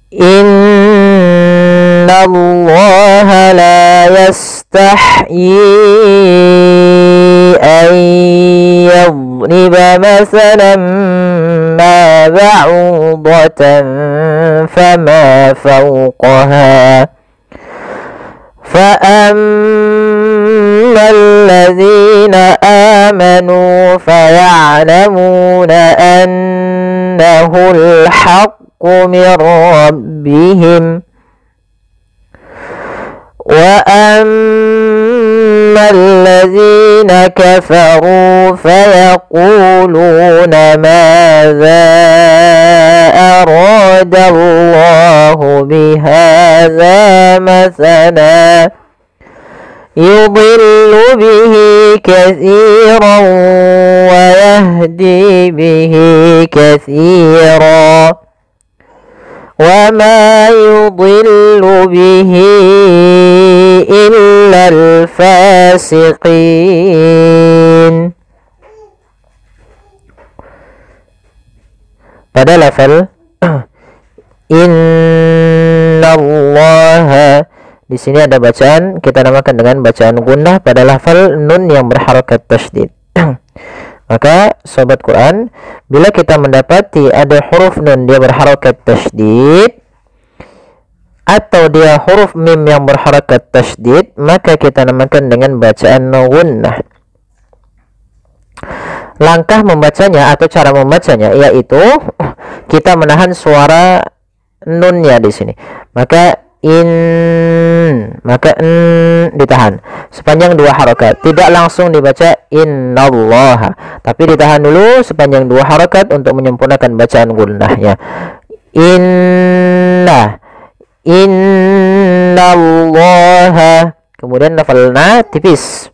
Innallaha la yastahyi an yadriba masalan ma ba'udatan fama fawqaha فأما الذين آمنوا فيعلمون أنه الحق من ربهم وأما الذين كفروا فيقولون ماذا أراد الله بهذا مثلا يضل به كثيرا ويهدي به كثيرا وما يضل به إلا الفاسقين. Pada level innallaha, di sini ada bacaan kita namakan dengan bacaan gunnah pada lafal nun yang berharakat tasydid. Maka sobat Quran, bila kita mendapati ada huruf nun dia berharakat tasydid atau dia huruf mim yang berharakat tasydid, maka kita namakan dengan bacaan gunnah. Langkah membacanya atau cara membacanya yaitu kita menahan suara nunnya di sini. Maka ditahan sepanjang 2 harakat, tidak langsung dibaca innallaha, tapi ditahan dulu sepanjang 2 harakat untuk menyempurnakan bacaan gunnahnya. Innallaha, kemudian lafal na tipis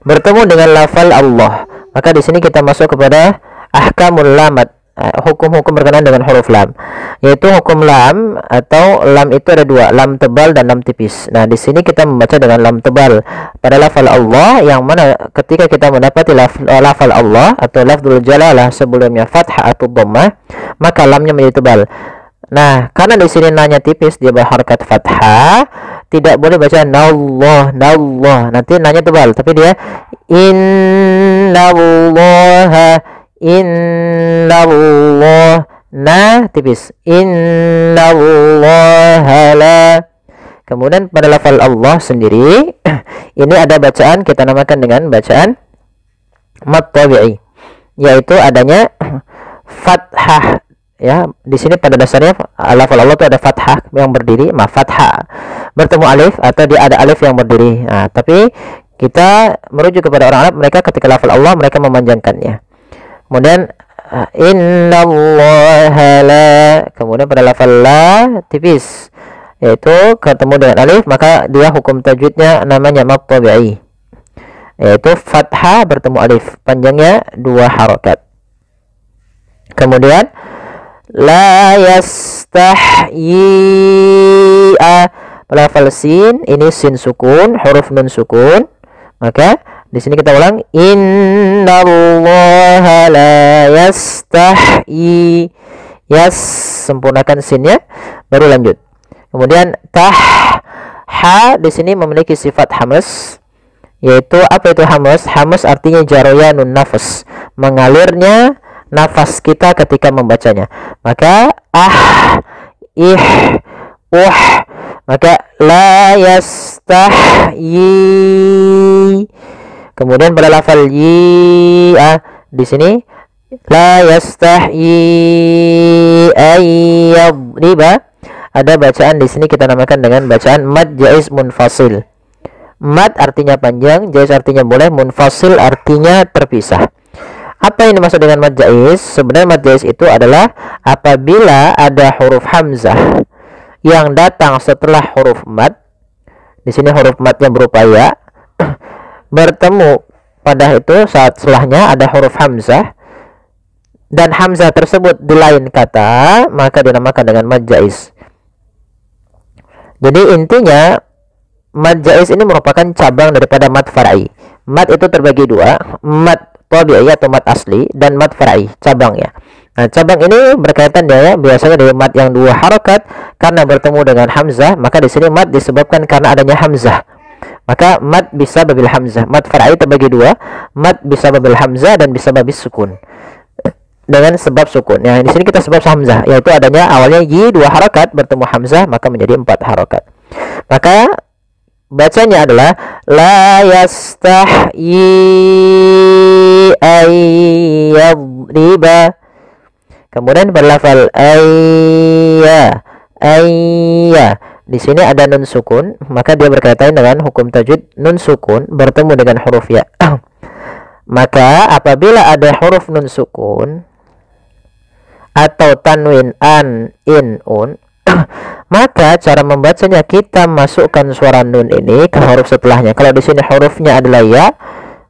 bertemu dengan lafal Allah, maka di sini kita masuk kepada ahkamul lamat, hukum-hukum berkenaan dengan huruf lam, yaitu hukum lam atau lam itu ada 2, lam tebal dan lam tipis. Nah, di sini kita membaca dengan lam tebal pada lafal Allah, yang mana ketika kita mendapati lafal Allah atau lafzul jalalah sebelumnya fathah atau dhammah, maka lamnya menjadi tebal. Nah, karena di sini nanya tipis dia berharakat fathah, tidak boleh baca nallah, nanti nanya tebal, tapi dia innallaha, innallah, nah tipis, innallaha la. Kemudian pada lafal Allah sendiri ini ada bacaan kita namakan dengan bacaan mad tabi'i, yaitu adanya fathah. Ya, di sini pada dasarnya lafal Allah itu ada fathah yang berdiri, fathah bertemu alif atau dia ada alif yang berdiri. Nah, tapi kita merujuk kepada orang Arab, mereka ketika lafal Allah mereka memanjangkannya. Kemudian innallaha la, kemudian pada lafal la tipis, yaitu ketemu dengan alif, maka dia hukum tajwidnya namanya mad tabi'i, yaitu fathah bertemu alif, panjangnya 2 harakat. Kemudian la yastahyi, pada lafal sin ini sin sukun, huruf nun sukun, maka di sini kita ulang innallaha la yastahyi, yas sempurnakan sinnya baru lanjut. Kemudian ha di sini memiliki sifat hamas, yaitu apa itu hamas? Hamas artinya jaroyanun nafas, mengalirnya nafas kita ketika membacanya. Maka maka la yastahyi. Kemudian pada lafal yi, di sini la yastahyi ayyadriba, ada bacaan di sini kita namakan dengan bacaan mad jaiz munfasil. Mad artinya panjang, jaiz artinya boleh, munfasil artinya terpisah. Apa yang dimaksud dengan mad jaiz? Sebenarnya mad jaiz itu adalah apabila ada huruf hamzah yang datang setelah huruf mad. Di sini huruf madnya berupa ya, bertemu pada itu saat setelahnya ada huruf hamzah dan hamzah tersebut di lain kata, maka dinamakan dengan mad jaiz. Jadi intinya mad jaiz ini merupakan cabang daripada mad far'i. Mad itu terbagi 2, mad tabi'i atau mad asli dan mad far'i, cabangnya. Nah, cabang ini berkaitan dia ya, biasanya dari mad yang 2 harokat karena bertemu dengan hamzah, maka di sini mad disebabkan karena adanya hamzah. Maka mad bisa babil hamzah. Mad far'i terbagi 2, mad bisa babil hamzah dan bisa babil sukun. Dengan sebab sukun. Nah, di sini kita sebab hamzah, yaitu adanya awalnya yi 2 harokat bertemu hamzah, maka menjadi 4 harokat. Maka bacanya adalah la yastahyi ayyadriba. Kemudian berlafal ayya. Di sini ada nun sukun, maka dia berkaitan dengan hukum tajwid. Nun sukun bertemu dengan huruf ya. Maka apabila ada huruf nun sukun atau tanwin an, in, un, maka cara membacanya kita masukkan suara nun ini ke huruf setelahnya. Kalau di sini hurufnya adalah ya,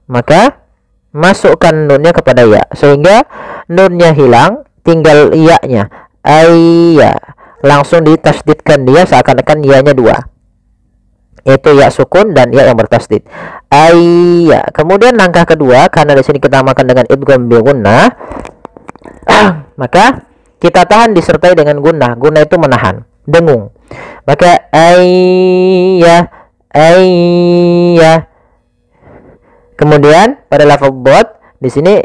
maka masukkan nunnya kepada ya sehingga nunnya hilang, tinggal iya-nya. Ayya. Langsung ditasdidkan dia seakan-akan ya-nya 2. Yaitu ya sukun dan ya yang bertasdid. Ayya. Kemudian langkah kedua, karena di sini kita makan dengan idgham bi gunnah, maka kita tahan disertai dengan gunnah. Gunnah itu menahan, dengung. Maka ayya. Kemudian pada lafaz dot di sini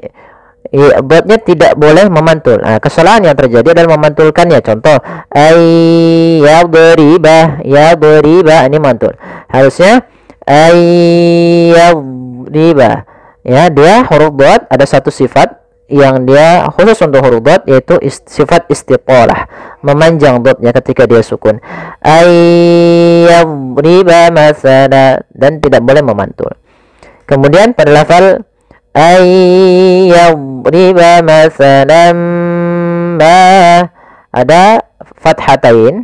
dotnya tidak boleh memantul. Nah, kesalahan yang terjadi adalah memantulkannya. Contoh ayyadriba, ya beriba, ini mantul. Harusnya ayyadriba. Ya, dia huruf dot ada satu sifat yang dia khusus untuk huruf dot, yaitu sifat istiqalah, memanjang dotnya ketika dia sukun. Ayyadriba masala, dan tidak boleh memantul. Kemudian pada lafal ayyadriba masalan ma, ada fathatain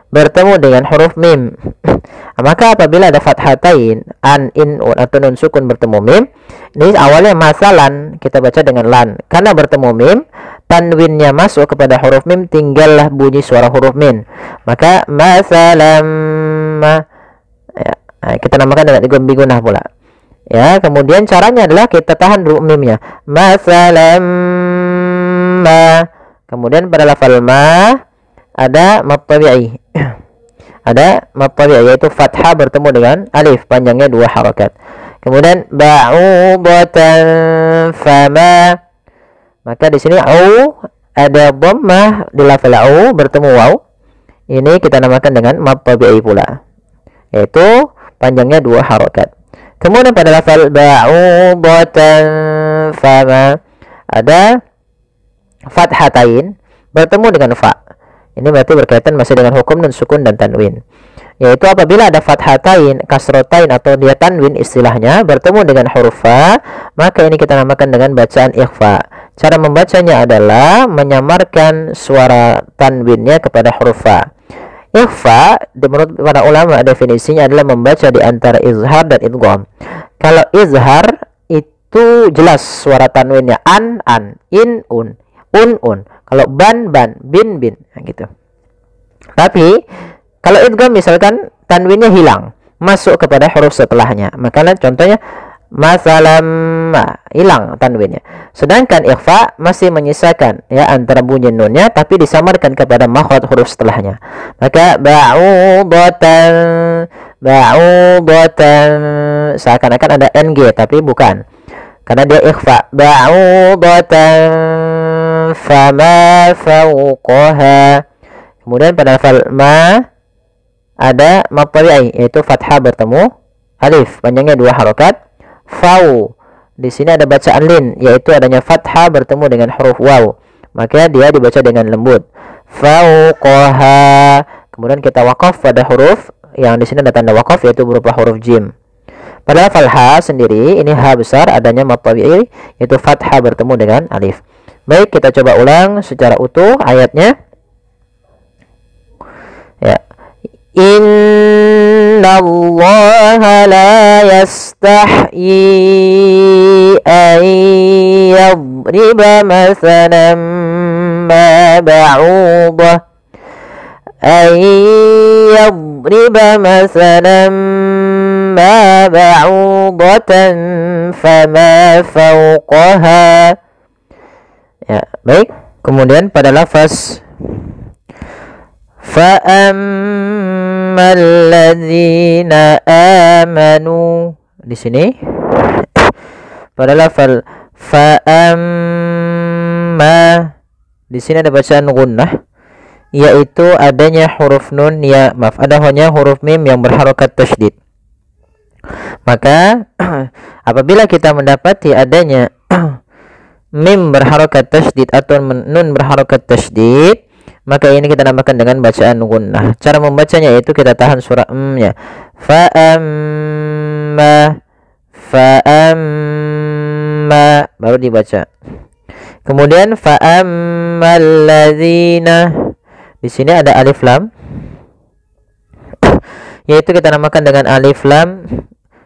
bertemu dengan huruf mim. Maka apabila ada fathatain an, in, un atau nun sukun bertemu mim, ini awalnya masalan kita baca dengan lan. Karena bertemu mim, tanwinnya masuk kepada huruf mim, tinggallah bunyi suara huruf min. Maka masalam ma, ya, kita namakan dengan idgham bi gunnah pula. Ya, kemudian caranya adalah kita tahan dulu mimnya. Masalam ma. Kemudian pada lafal ma ada mad tabi'i. Ada mad tabi'i, yaitu fathah bertemu dengan alif, panjangnya 2 harakat. Kemudian ba'udatan fama. Maka di sini au ada dhammah di lafal au bertemu waw. Ini kita namakan dengan mad tabi'i pula, yaitu panjangnya 2 harakat. Kemudian pada lafal ba'udatan fama ada fathatain bertemu dengan fa. Ini berarti berkaitan masih dengan hukum nun sukun dan tanwin. Yaitu apabila ada fathatain, kasrotain atau dia tanwin istilahnya bertemu dengan huruf fa, maka ini kita namakan dengan bacaan ikhfa. Cara membacanya adalah menyamarkan suara tanwinnya kepada huruf fa. Ikhfa menurut para ulama definisinya adalah membaca di antara izhar dan idgham. Kalau izhar itu jelas suara tanwinnya an, in, un. Kalau ban, bin, nah, gitu. Tapi kalau idgham misalkan tanwinnya hilang, masuk kepada huruf setelahnya, maka contohnya masalam, hilang tanwinnya. Sedangkan ikhfa masih menyisakan ya antara bunyi nunnya, tapi disamarkan kepada makhraj huruf setelahnya. Maka ba'udatan seakan-akan ada ng, tapi bukan, karena dia ikhfa. Ba'udatan fama fawqaha. Kemudian pada lafal ma ada mad tabi'i, yaitu fathah bertemu alif, panjangnya 2 harakat. Fau, di sini ada bacaan lin, yaitu adanya fathah bertemu dengan huruf waw, maka dia dibaca dengan lembut. Fawqaha. Kemudian kita wakaf pada huruf yang di sini ada tanda wakaf, yaitu berupa huruf jim. Pada lafal ha sendiri, ini ha besar, adanya mad tabi'i, yaitu fathah bertemu dengan alif. Baik, kita coba ulang secara utuh ayatnya. Ya. Innallaha la yastahyi an yadriba masalan ma ba'udah an yadriba masalan amma ba'udatan fama fawqaha. Ya, baik. Kemudian pada lafaz fa ammal ladzina amanu, di sini pada lafal fa amma, di sini ada bacaan gunnah, yaitu adanya huruf nun, ya maaf, ada hanya huruf mim yang berharokat tasydid. Maka apabila kita mendapati adanya mim berharokat tasydid atau nun berharokat tasydid, maka ini kita namakan dengan bacaan gunnah. Cara membacanya yaitu kita tahan surah nya. Fa amma baru dibaca. Kemudian fa ammal ladzina, di sini ada alif lam, yaitu kita namakan dengan alif lam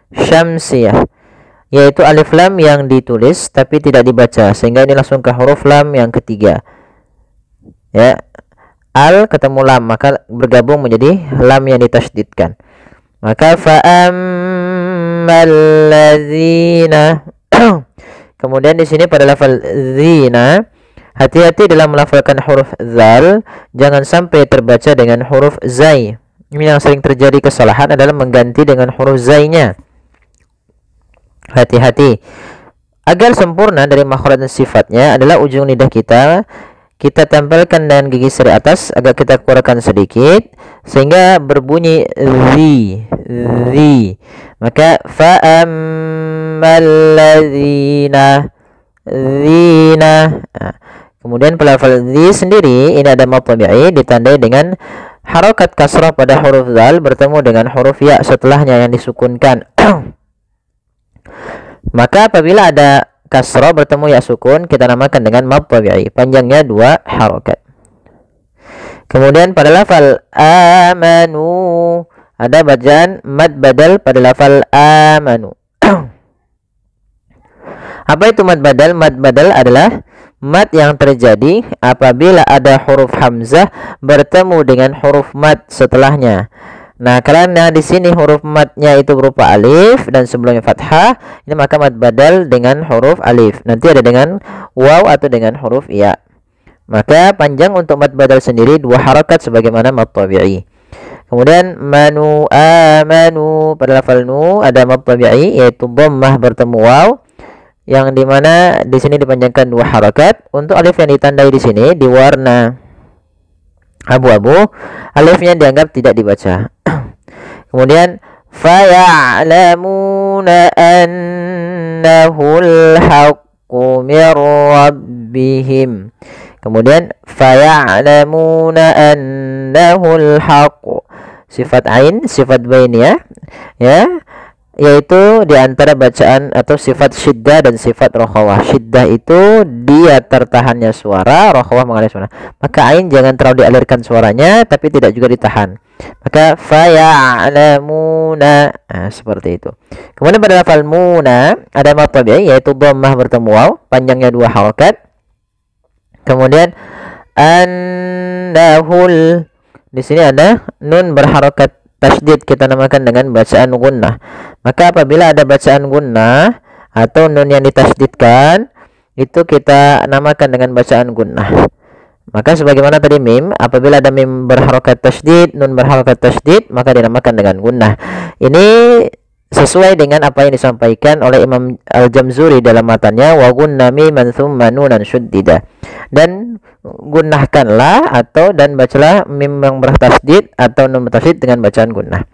syamsiyah, yaitu alif lam yang ditulis tapi tidak dibaca, sehingga ini langsung ke huruf lam yang ketiga. Ya, al ketemu lam, maka bergabung menjadi lam yang ditasydidkan. Maka fa ammal ladzina. Kemudian di sini pada lafal zina, hati-hati dalam melafalkan huruf zal, jangan sampai terbaca dengan huruf zai. Ini yang sering terjadi kesalahan adalah mengganti dengan huruf zainya. Hati-hati. Agar sempurna dari makhraj dan sifatnya adalah ujung lidah kita tempelkan dengan gigi seri atas, agak kita keluarkan sedikit sehingga berbunyi zi. Maka fa ammal ladzina zina. Kemudian pelafal zi sendiri ini ada mad tabi'i ditandai dengan harokat kasrah pada huruf zal bertemu dengan huruf ya setelahnya yang disukunkan. Maka apabila ada kasrah bertemu ya sukun, kita namakan dengan mad tabi'i, panjangnya 2 harokat. Kemudian pada lafal amanu ada bacaan mad badal pada lafal amanu. Apa itu mad badal? Mad badal adalah mad yang terjadi apabila ada huruf hamzah bertemu dengan huruf mad setelahnya. Nah, karena di sini huruf madnya itu berupa alif dan sebelumnya fathah, ini maka mad badal dengan huruf alif. Nanti ada dengan waw atau dengan huruf ya. Maka panjang untuk mad badal sendiri 2 harakat sebagaimana mad tabi'i. Kemudian manu amanu pada lafal nu ada mad tabi'i yaitu dhammah bertemu waw, yang dimana di sini dipanjangkan 2 harakat. Untuk alif yang ditandai di sini di warna abu-abu, alifnya dianggap tidak dibaca. Kemudian faya'lamuna annahul haqqu mir rabbihim. Kemudian faya'lamuna annahul haqqu, sifat ain, sifat bainiyah, ya, yaitu di antara bacaan atau sifat syiddah dan sifat rokhawah. Syiddah itu dia tertahannya suara, rokhawah mengalir suara. Maka ain jangan terlalu dialirkan suaranya tapi tidak juga ditahan. Maka faya'lamuna, seperti itu. Kemudian pada lafal muna ada mad tabi'i yaitu dhammah bertemu waw, panjangnya 2 harakat. Kemudian annahul, di sini ada nun berharakat tasydid, kita namakan dengan bacaan gunnah. Maka apabila ada bacaan gunnah atau nun yang ditasydidkan, itu kita namakan dengan bacaan gunnah. Maka sebagaimana tadi mim, apabila ada mim berharokat tasydid, nun berharokat tasydid, maka dinamakan dengan gunnah. Ini sesuai dengan apa yang disampaikan oleh Imam Al-Jamzuri dalam matanya, wa gunna miman thumma nunan syuddida. Dan gunnahkanlah atau dan bacalah mim yang bertasydid atau nun bertasydid dengan bacaan gunnah.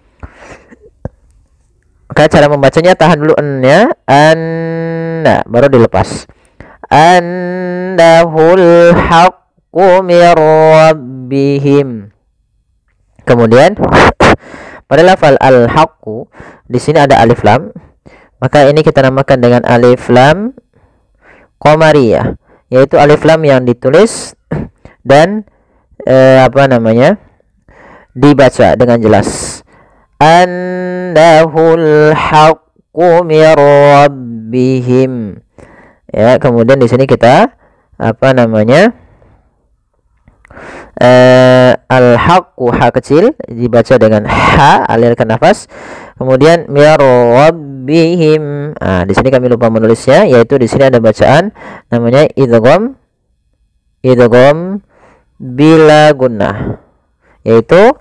Maka cara membacanya tahan dulu n-nya, anna, baru dilepas. Annahul haqqu mir rabbihim. Kemudian pada lafal al-haqqu di sini ada alif lam, maka ini kita namakan dengan alif lam qamariyah, yaitu alif lam yang ditulis dan dibaca dengan jelas. Annahul haqqu mir rabbihim. Ya, kemudian di sini kita Al-haqqu, ha kecil dibaca dengan ha, alirkan nafas. Kemudian mir rabbihim. Di sini kami lupa menulisnya, yaitu di sini ada bacaan namanya idgham bila gunnah, yaitu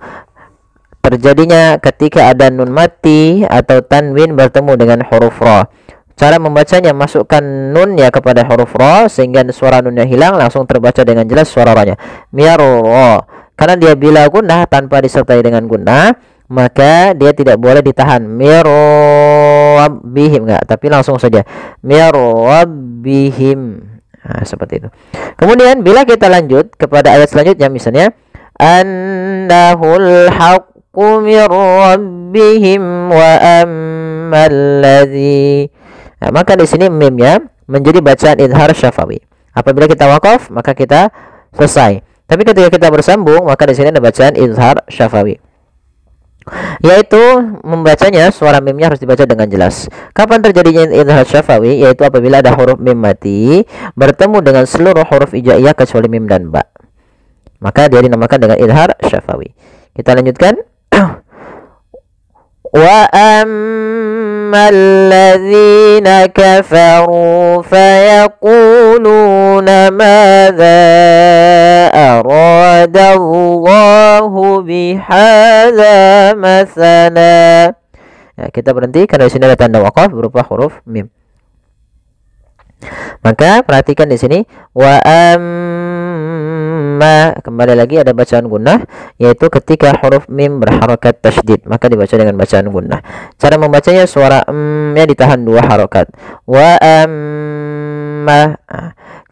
terjadinya ketika ada nun mati atau tanwin bertemu dengan huruf ra. Cara membacanya, masukkan nunnya kepada huruf ra sehingga suara nunnya hilang, langsung terbaca dengan jelas suara ra-nya. Mirra. Karena dia bila gunnah tanpa disertai dengan gunnah, maka dia tidak boleh ditahan. Mirrabbihim, enggak, tapi langsung saja. Mirrabbihim. Seperti itu. Kemudian bila kita lanjut kepada ayat selanjutnya, misalnya annahul haqqu mir rabbihim wa ammal ladzi. Maka di sini mimnya menjadi bacaan idhar syafawi. Apabila kita wakaf, maka kita selesai. Tapi ketika kita bersambung, maka di sini ada bacaan idhar syafawi, yaitu membacanya suara mimnya harus dibaca dengan jelas. Kapan terjadinya idhar syafawi? Yaitu apabila ada huruf mim mati bertemu dengan seluruh huruf hijaiyah kecuali mim dan ba, maka dia dinamakan dengan idhar syafawi. Kita lanjutkan. Wa ammal ladzina kafaru fayaquluna madza arada Allahu bihadza masala. Kita berhenti karena di sini ada tanda waqaf berupa huruf mim. Maka perhatikan di sini wa amma, kembali lagi ada bacaan gunnah, yaitu ketika huruf mim berharokat tasydid maka dibaca dengan bacaan gunnah. Cara membacanya suara ya ditahan 2 harokat. Wa amma.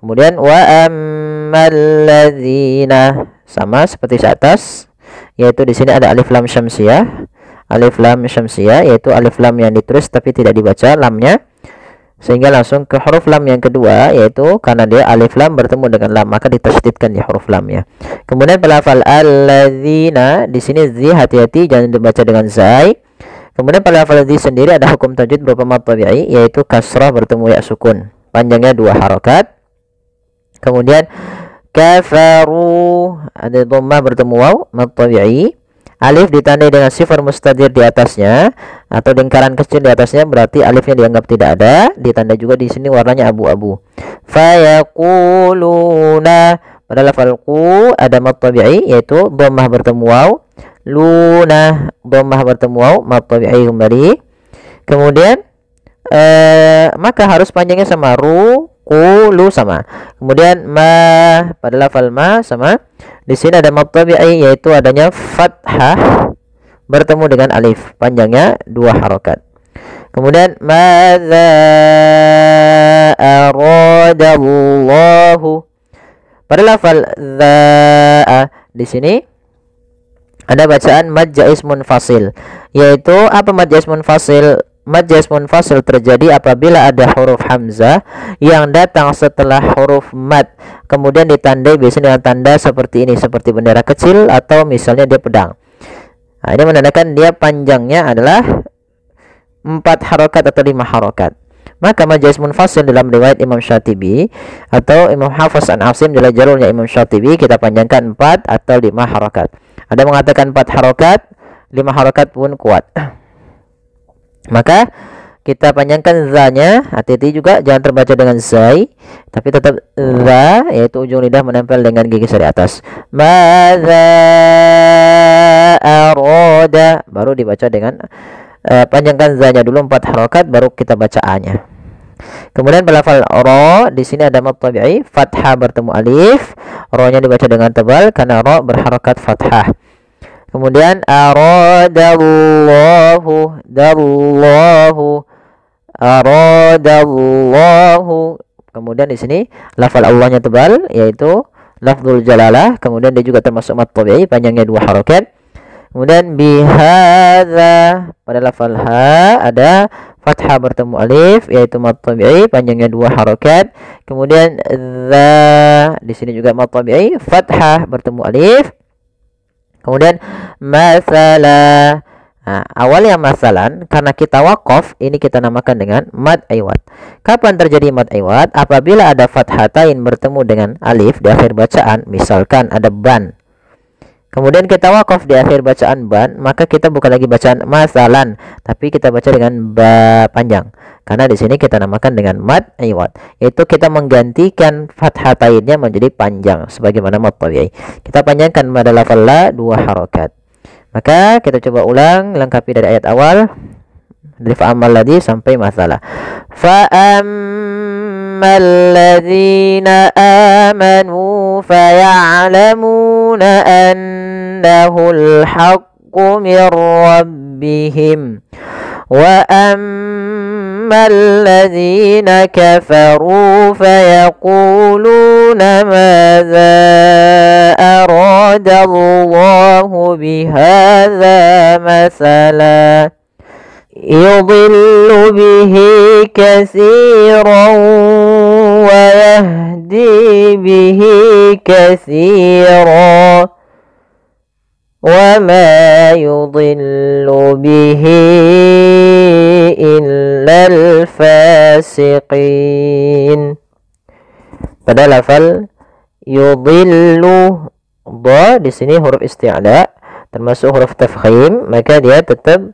Kemudian wa ammal ladzina, sama seperti di atas, yaitu di sini ada alif lam syamsiyah. Alif lam syamsiyah yaitu alif lam yang ditulis tapi tidak dibaca lamnya, sehingga langsung ke huruf lam yang kedua, yaitu karena dia alif lam bertemu dengan lam maka ditasydidkan di huruf lamnya. Kemudian pelafal alladzina, di sini zi hati-hati jangan dibaca dengan zai. Kemudian pelafal zi sendiri ada hukum tajwid berupa mad tabi'i, yaitu kasrah bertemu ya sukun, panjangnya 2 harokat. Kemudian kafaru ada dhammah bertemu waw, mad tabi'i. Alif ditandai dengan sifar mustadir di atasnya atau lingkaran kecil di atasnya, berarti alifnya dianggap tidak ada. Ditandai juga di sini warnanya abu-abu. Fayaquluna, pada lafal qu ada mad tabi'i yaitu dhammah bertemu waw. Luna, dhammah bertemu waw, mad tabi'i kembali. Kemudian maka harus panjangnya sama, ru, qulu sama. Kemudian ma, pada lafal ma sama. Di sini ada mad tabi'i yaitu adanya fathah bertemu dengan alif, panjangnya 2 harokat. Kemudian madza aradallahu, pada lafal dza, di sini ada bacaan mad jaiz munfasil, yaitu apa mad jaiz munfasil? Mad jaiz munfasil terjadi apabila ada huruf hamzah yang datang setelah huruf mad, kemudian ditandai biasanya dengan tanda seperti ini, seperti bendera kecil atau misalnya dia pedang. Ini menandakan dia panjangnya adalah 4 harokat atau 5 harokat. Maka mad jaiz munfasil dalam riwayat Imam Syatibi atau Imam Hafiz an Asim dalam jalurnya Imam Syatibi kita panjangkan 4 atau 5 harokat. Ada mengatakan 4 harokat, 5 harokat pun kuat. Maka kita panjangkan za-nya, hati-hati juga jangan terbaca dengan zai, tapi tetap za, yaitu ujung lidah menempel dengan gigi di atas. Madza arada, baru dibaca dengan panjangkan za-nya dulu 4 harokat, baru kita baca a-nya. Kemudian pelafal ra, di sini ada mad tabi'i, fathah bertemu alif, ra-nya dibaca dengan tebal karena ra berharokat fathah. Kemudian aradallahu, dallahu, aradallahu. Kemudian di sini lafal Allahnya tebal yaitu lafzul jalalah. Kemudian dia juga termasuk mad tabi'i, panjangnya 2 harokat. Kemudian bihadza, pada lafal ha ada fathah bertemu alif yaitu mad tabi'i, panjangnya 2 harokat. Kemudian dza, di sini juga mad tabi'i, fathah bertemu alif. Kemudian masalah, awalnya masalan, karena kita waqaf ini kita namakan dengan mad iwad. Kapan terjadi mad iwad? Apabila ada fathatain bertemu dengan alif di akhir bacaan, misalkan ada ban. Kemudian kita wakaf di akhir bacaan ban, maka kita bukan lagi bacaan masalan, tapi kita baca dengan ba panjang. Karena di sini kita namakan dengan mad iwad, yaitu kita menggantikan fathatainnya menjadi panjang sebagaimana mad tabi'i. Kita panjangkan pada lafal la 2 harokat. Maka kita coba ulang, lengkapi dari ayat awal dari fa'amal ladzi sampai masalah. Fa'ammal ladzina amanu faya'lamuna annahul haqqu min rabbihim wa ammal ladzina kafaru fayaquluna madza arada Allahu bihadza masala يضل به كثيرا ويهدي به كثيرا وما يضل به إلا الفاسقين. Pada lafal yudhillu, dha di sini huruf isti'la termasuk huruf tafkhim, maka dia tetap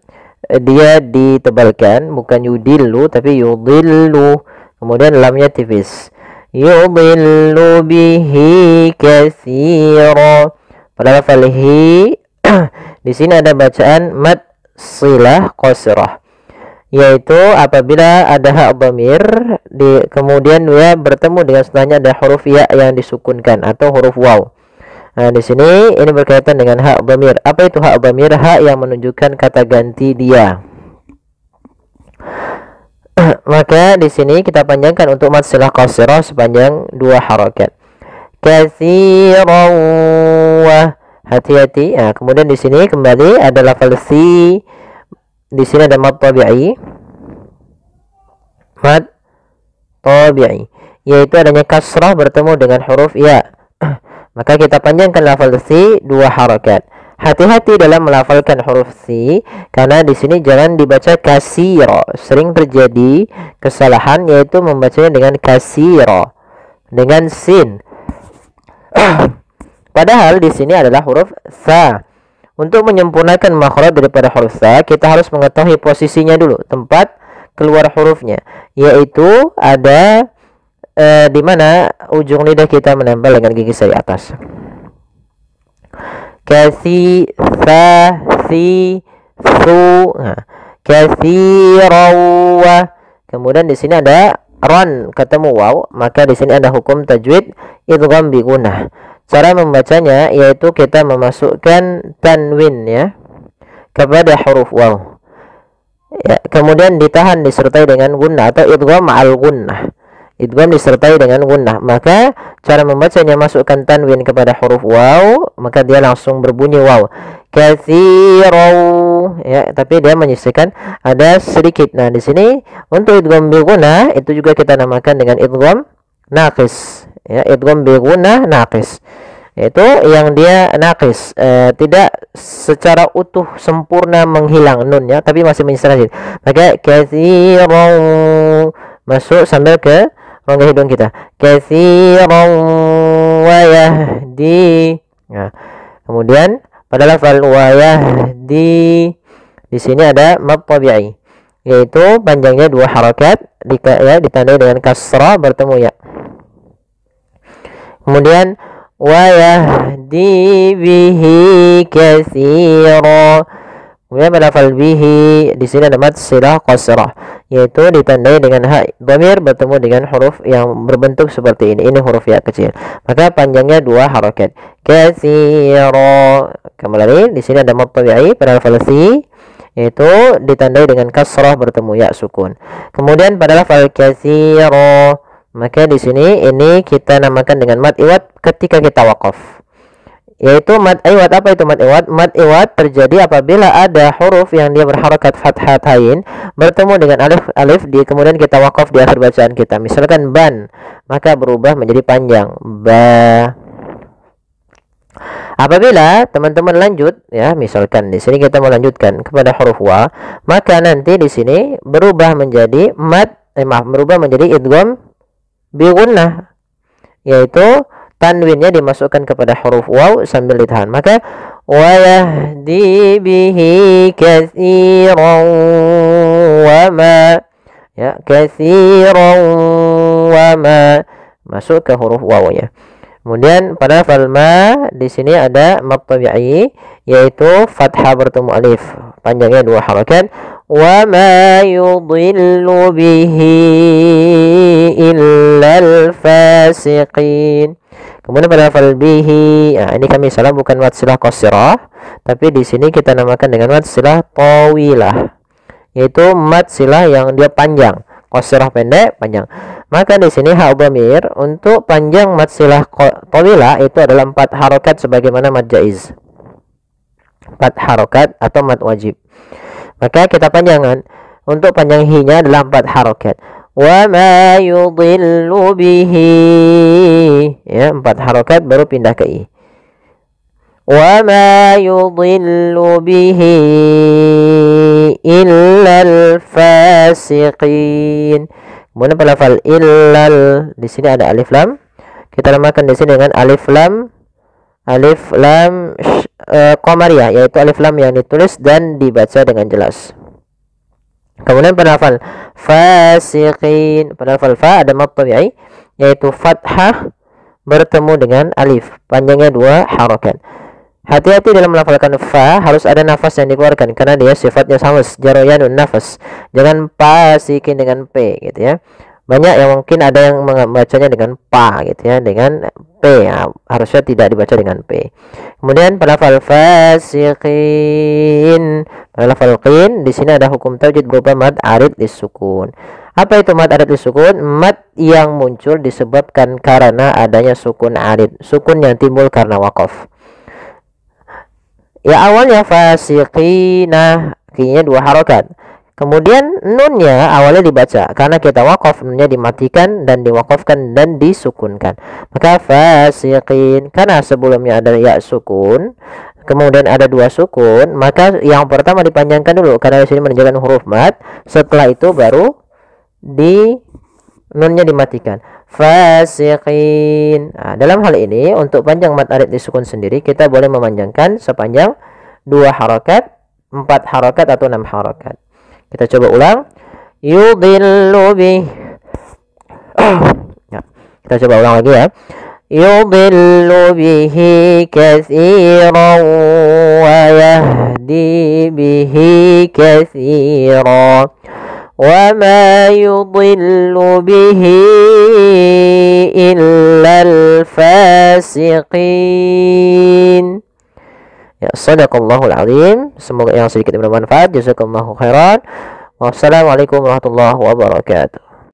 ditebalkan, bukan yudillu tapi yudillu. Kemudian lamnya tipis. Yudillu bihi katsira. Pada lafal hi di sini ada bacaan mad silah qasrah, yaitu apabila ada hak dhamir kemudian ya bertemu dengan setelahnya ada huruf ya yang disukunkan atau huruf waw. Nah, di sini ini berkaitan dengan hak dhamir. Apa itu hak dhamir? Hak yang menunjukkan kata ganti dia. Maka di sini kita panjangkan untuk mad silah qasirah sepanjang 2 harakat. Katsiran wa, hati-hati. Nah, kemudian di sini kembali ada lafal si. Di sini ada mad tabi'i. Mad tabi'i, yaitu adanya kasrah bertemu dengan huruf ya. Maka kita panjangkan lafal si 2 harakat. Hati-hati dalam melafalkan huruf si, karena di sini jangan dibaca kasiro. Sering terjadi kesalahan yaitu membacanya dengan kasiro, dengan sin. Padahal di sini adalah huruf sa. Untuk menyempurnakan makhraj daripada huruf sa, kita harus mengetahui posisinya dulu, tempat keluar hurufnya, yaitu ada di mana ujung lidah kita menempel dengan gigi sari atas. Kasi, sa, si, su. Nah, katsirawa. Kemudian di sini ada ron ketemu waw, maka di sini ada hukum tajwid idgham bi gunnah. Cara membacanya yaitu kita memasukkan tanwin ya kepada huruf waw. Ya, kemudian ditahan disertai dengan gunnah atau idgham ma'al gunnah. Idgham disertai dengan gunnah. Maka cara membacanya masukkan tanwin kepada huruf waw, maka dia langsung berbunyi waw. Katsirau, ya, tapi dia menyisihkan ada sedikit. Nah, di sini untuk idgham bi gunnah itu juga kita namakan dengan idgham naqis. Ya, idgham bi gunnah naqis. Itu yang dia naqis, tidak secara utuh sempurna menghilang nunnya, tapi masih menyisihkan. Maka katsirau masuk sambil ke rongga hidung kita. Katsiran wa yahdi. Nah, kemudian pada lafal wa yahdi di sini ada mad tabi'i, yaitu panjangnya 2 harakat ditandai dengan kasrah bertemu ya. Kemudian wa yahdi bihi katsira. Kemudian pada lafal bihi di sini ada mad silah qasrah, yaitu ditandai dengan hak dhamir bertemu dengan huruf yang berbentuk seperti ini. Ini huruf ya kecil. Maka panjangnya 2 harakat. Katsira. Kembali di sini ada mad tabi'i pada lafal si, yaitu ditandai dengan kasrah bertemu ya sukun. Kemudian pada lafal katsira, maka di sini ini kita namakan dengan mad iwad ketika kita waqaf. Yaitu mad iwad. Apa itu mad iwad? Mad iwad terjadi apabila ada huruf yang dia berharakat fathatain bertemu dengan alif kemudian kita wakaf di akhir bacaan kita. Misalkan ban, maka berubah menjadi panjang ba. Apabila teman-teman lanjut ya, misalkan di sini kita melanjutkan kepada huruf wa, maka nanti di sini berubah menjadi berubah menjadi idgham bi gunnah, yaitu tanwinnya dimasukkan kepada huruf waw sambil ditahan. Maka wa yahdi bihi katsiran wa ma, ya, katsiran wa ma, masuk ke huruf wawnya. Kemudian pada lafal ma di sini ada mad tabi'i, yaitu fathah bertemu alif, panjangnya 2 harakat. Wa ma yudhillu bihi illal fasiqin. Kemudian pada lafal bihi, nah, ini kami salah, bukan mad silah qasirah, tapi di sini kita namakan dengan mad silah tawilah, yaitu mad silah yang dia panjang, qasirah pendek, panjang. Maka di sini ha dhamir untuk panjang mad silah tawilah itu adalah 4 harakat sebagaimana mad jaiz. 4 harakat atau mad wajib. Maka kita panjangkan. Untuk panjang hi-nya adalah 4 harakat. Wa ma yudhillu bihi, ya, 4 harakat baru pindah ke i. Wa ma yudhillu bihi illal fasiqin. Kemudian pada lafal illal di sini ada alif lam. Kita namakan di sini dengan alif lam qamariyah, yaitu alif lam yang ditulis dan dibaca dengan jelas. Kemudian pada lafal fasiqin, pada lafal fa ada mad tabi'i, yaitu fathah bertemu dengan alif, panjangnya 2 harakat. Hati-hati dalam melafalkan fa, harus ada nafas yang dikeluarkan karena dia sifatnya sama, jaroyanun nafas. Jangan pasikin dengan p gitu ya. Banyak yang mungkin ada yang membacanya dengan pa gitu ya, dengan p, ya, harusnya tidak dibaca dengan p. Kemudian pada lafal fasiqin, pada lafal qin di sini ada hukum taujid berupa mad arid disukun. Apa itu mad arid disukun? Mad yang muncul disebabkan karena adanya sukun arid, sukun yang timbul karena waqaf. Ya, awalnya fasiqina, qinya 2 harakat. Kemudian nunnya awalnya dibaca, karena kita wakaf nunnya dimatikan dan diwakafkan dan disukunkan. Maka fasiqin, karena sebelumnya ada ya sukun, kemudian ada 2 sukun, maka yang pertama dipanjangkan dulu karena di sini menunjukkan huruf mad. Setelah itu baru nunnya dimatikan. Fasiqin. Nah, dalam hal ini untuk panjang mad arid disukun sendiri kita boleh memanjangkan sepanjang 2 harakat, 4 harakat atau 6 harakat. Kita coba ulang. Yudhillu bih. Ya, kita coba ulang lagi ya. Yudhillu bihi katsiran wa yahdi bihi katsiran. Wa ma yudhillu bihi illal fasiqin. Ya, sadaqallahul azim. Semoga yang sedikit bermanfaat. Jazakallahu khairan. Wassalamualaikum warahmatullahi wabarakatuh.